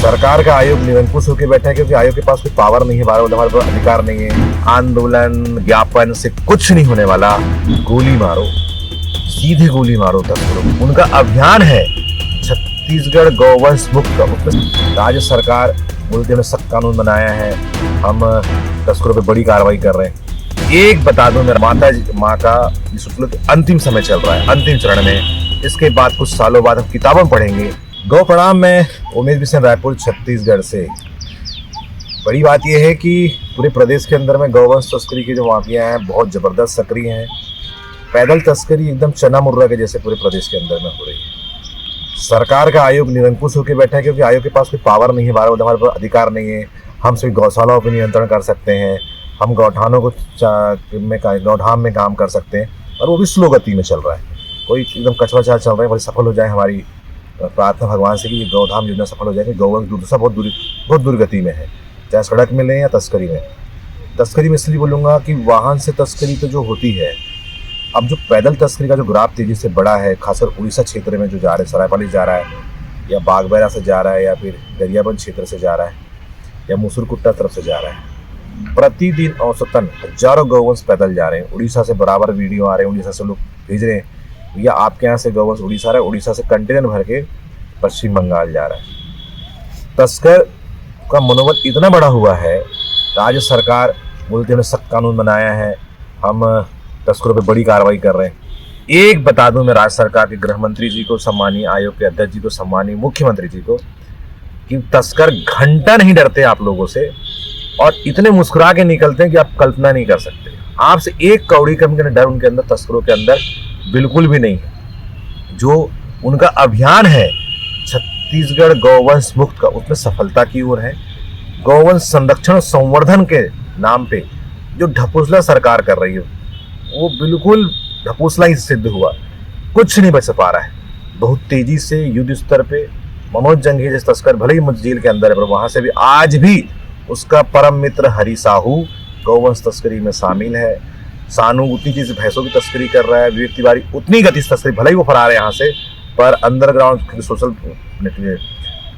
सरकार का आयोग निरंकुश होकर बैठा है क्योंकि आयोग के पास कोई पावर नहीं है, हमारे पास अधिकार नहीं है। आंदोलन ज्ञापन से कुछ नहीं होने वाला। गोली मारो, सीधे गोली मारो तस्करों। उनका अभियान है छत्तीसगढ़ गौवंश मुक्त का। उसमें राज्य सरकार बोलते हैं सख्त कानून बनाया है, हम तस्करों पे बड़ी कार्रवाई कर रहे हैं। एक बता दूं, मेरा माँ का अंतिम समय चल रहा है, अंतिम चरण में। इसके बाद कुछ सालों बाद हम किताबें पढ़ेंगे। गौ प्रणाम, मैं उमेश बिसेन, रायपुर छत्तीसगढ़ से। बड़ी बात यह है कि पूरे प्रदेश के अंदर में गौवंश तस्करी की जो माफिया हैं बहुत जबरदस्त सक्रिय हैं। पैदल तस्करी एकदम चना मुर्रा के जैसे पूरे प्रदेश के अंदर में हो रही है। सरकार का आयोग निरंकुश होकर बैठा है क्योंकि आयोग के पास कोई पावर नहीं है, हमारे पास अधिकार नहीं है। हम सिर्फ गौशालाओं पर नियंत्रण कर सकते हैं, हम गौठानों को गौठान में काम कर सकते हैं, और वो भी स्लो गति में चल रहा है। कोई एकदम कछवा चाल चल रहा है। बड़ी सफल हो जाए हमारी प्रार्थना भगवान से कि ये गौधाम योजना सफल हो जाए कि गौवंश दूसरा बहुत दुर्गति में है, चाहे सड़क में लें या तस्करी में। तस्करी में इसलिए बोलूँगा कि वाहन से तस्करी तो जो होती है, अब जो पैदल तस्करी का जो ग्राफ तेजी से बढ़ा है, खासकर उड़ीसा क्षेत्र में जो जा रहा है, सरायपाली जा रहा है या बागबाहरा से जा रहा है या फिर गरियाबंद क्षेत्र से जा रहा है या मुसुरकुट्टा तरफ से जा रहा है, प्रतिदिन औसतन हजारों गौवंश पैदल जा रहे हैं। उड़ीसा से बराबर वीडियो आ रहे हैं, उड़ीसा से लोग भेज रहे हैं भैया आपके यहाँ से गौवंश उड़ीसा रहा है, उड़ीसा से कंटेनर भर के पश्चिम बंगाल जा रहा है। तस्कर का मनोबल इतना बड़ा हुआ है, राज्य सरकार बोलते हैं सख्त कानून बनाया है, हम तस्करों पे बड़ी कार्रवाई कर रहे हैं। एक बता दूं, मैं राज्य सरकार के गृह मंत्री जी को, सम्मानीय आयोग के अध्यक्ष जी को, सम्मानीय मुख्यमंत्री जी को, कि तस्कर घंटा नहीं डरते आप लोगों से और इतने मुस्कुरा के निकलते हैं कि आप कल्पना नहीं कर सकते। आपसे एक कौड़ी कम का डर उनके अंदर, तस्करों के अंदर बिल्कुल भी नहीं है। जो उनका अभियान है छत्तीसगढ़ गौवंश मुक्त का, उसमें सफलता की ओर है। गौवंश संरक्षण और संवर्धन के नाम पे जो ढपुसला सरकार कर रही है, वो बिल्कुल ढपुसला ही सिद्ध हुआ, कुछ नहीं बच पा रहा है। बहुत तेजी से युद्ध स्तर पे मनोज जंगी जैसे तस्कर भले ही जेल के अंदर है, पर वहां से भी आज भी उसका परम मित्र हरी साहू गौवंश तस्करी में शामिल है। सानू उतनी चीज भैंसों की तस्करी कर रहा है, विवेक तिवारी उतनी गति से तस्करी, भले ही वो फरार है यहाँ से, पर अंडरग्राउंड सोशल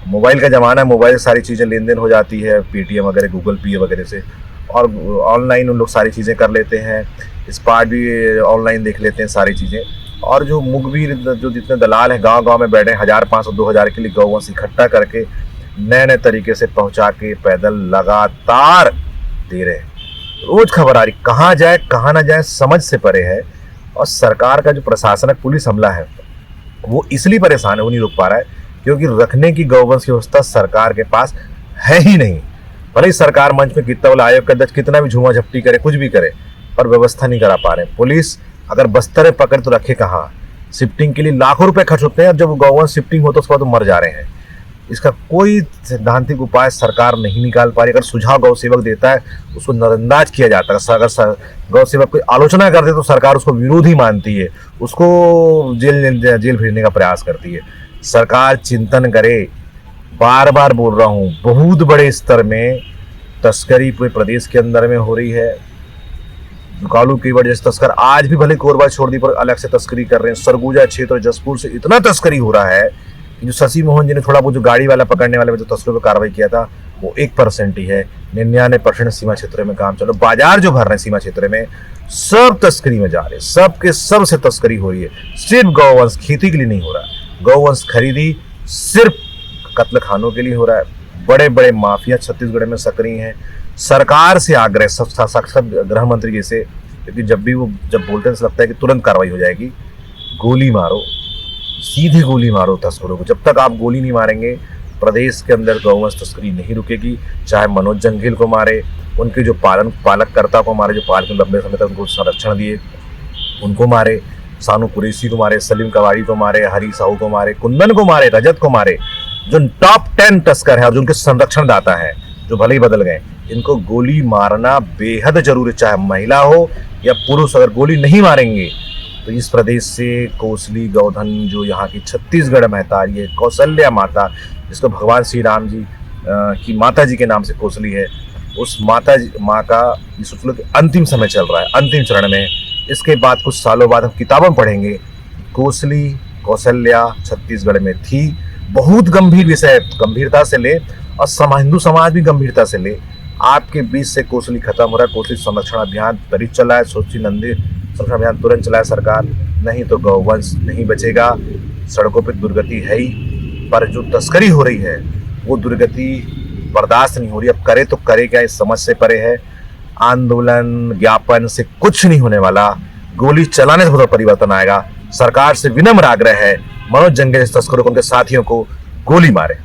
मोबाइल का जमाना है, मोबाइल से सारी चीज़ें लेन देन हो जाती है, पेटीएम वगैरह, गूगल पे वगैरह से, और ऑनलाइन उन लोग सारी चीज़ें कर लेते हैं। स्पाट भी ऑनलाइन देख लेते हैं सारी चीज़ें। और जो मुखबिर, जो जितने दलाल हैं गांव-गांव में बैठे 1000, 500, 2000 के लिए गौवंश इकट्ठा करके नए नए तरीके से पहुंचा के पैदल लगातार दे रहे हैं। रोज खबर आ रही, कहाँ जाए कहाँ ना जाए समझ से परे है। और सरकार का जो प्रशासनिक पुलिस अमला है वो इसलिए परेशान है, वो नहीं रोक पा रहा है क्योंकि रखने की गौवंश की व्यवस्था सरकार के पास है ही नहीं। भले ही सरकार मंच में कितना बोला, आयोग का अध्यक्ष कितना भी झूमा झपटी करे, कुछ भी करे, पर व्यवस्था नहीं करा पा रहे। पुलिस अगर बस्तर पकड़ तो रखे कहाँ? शिफ्टिंग के लिए लाखों रुपए खर्च होते हैं, और जब गौवंश शिफ्टिंग हो तो उसके बाद तो मर जा रहे हैं। इसका कोई सैद्धांतिक उपाय सरकार नहीं निकाल पा रही। अगर सुझाव गौ सेवक देता है उसको नजरअंदाज किया जाता है। अगर गौ सेवक कोई आलोचना करते तो सरकार उसको विरोधी मानती है, उसको जेल भेजने का प्रयास करती है। सरकार चिंतन करे, बार बार बोल रहा हूँ, बहुत बड़े स्तर में तस्करी पूरे प्रदेश के अंदर में हो रही है। कालू की वजह से तस्कर आज भी भले कोरबा छोड़ दी पर अलग से तस्करी कर रहे हैं। सरगुजा क्षेत्र और जसपुर से इतना तस्करी हो रहा है कि जो शशि मोहन जी ने थोड़ा बहुत जो गाड़ी वाला पकड़ने वाले में जो तस्करों पर कार्रवाई किया था वो 1% ही है। 99% सीमा क्षेत्र में काम चलो। बाजार जो भर रहे हैं सीमा क्षेत्र में सब तस्करी में जा रहे हैं, सब के सब से तस्करी हो रही है। सिर्फ गौवंश खेती के लिए नहीं हो रहा, गौवंश खरीदी सिर्फ कत्ल खानों के लिए हो रहा है। बड़े बड़े माफिया छत्तीसगढ़ में सक्रिय हैं। सरकार से आग्रह, साक्षात गृह मंत्री जैसे, क्योंकि जब बोलते हैं लगता है कि तुरंत कार्रवाई हो जाएगी। गोली मारो, सीधे गोली मारो तस्करों को। जब तक आप गोली नहीं मारेंगे प्रदेश के अंदर गौवंश तस्करी नहीं रुकेगी। चाहे मनोज जंगील को मारे, उनके जो पालककर्ता को मारे, जो पाल के लंबे समय तक उनको संरक्षण दिए उनको मारे, सानू कुरैशी को मारे, सलीम कवाड़ी को मारे, हरी साहू को मारे, कुंदन को मारे, रजत को मारे, जो टॉप 10 तस्कर है और जो उनके संरक्षण दाता है, जो भले ही बदल गए, इनको गोली मारना बेहद जरूरी, चाहे महिला हो या पुरुष। अगर गोली नहीं मारेंगे तो इस प्रदेश से कोसली गौधन, जो यहाँ की छत्तीसगढ़ महतारी है, कौशल्या माता, जिसको भगवान श्री राम जी की माता जी के नाम से कोसली है, उस माँ का अंतिम समय चल रहा है, अंतिम चरण में। इसके बाद कुछ सालों बाद हम किताबें पढ़ेंगे। कोसली कौशल्या छत्तीसगढ़ में थी, बहुत गंभीर विषय, गंभीरता से ले और हिंदू समाज भी गंभीरता से ले। आपके बीच से कोसली खत्म हो रहा है। कोसली संरक्षण अभियान त्वरित चलाए, कोसली नदी संरक्षण अभियान तुरंत चलाए सरकार, नहीं तो गौवंश नहीं बचेगा। सड़कों पर दुर्गति है ही, पर जो तस्करी हो रही है वो दुर्गति बर्दाश्त नहीं हो रही। अब करे तो करे क्या, इस समझ से परे है। आंदोलन ज्ञापन से कुछ नहीं होने वाला, गोली चलाने से थोड़ा परिवर्तन आएगा। सरकार से विनम्र आग्रह है, मनोज जंगे जैसे तस्करों को, उनके साथियों को गोली मारे।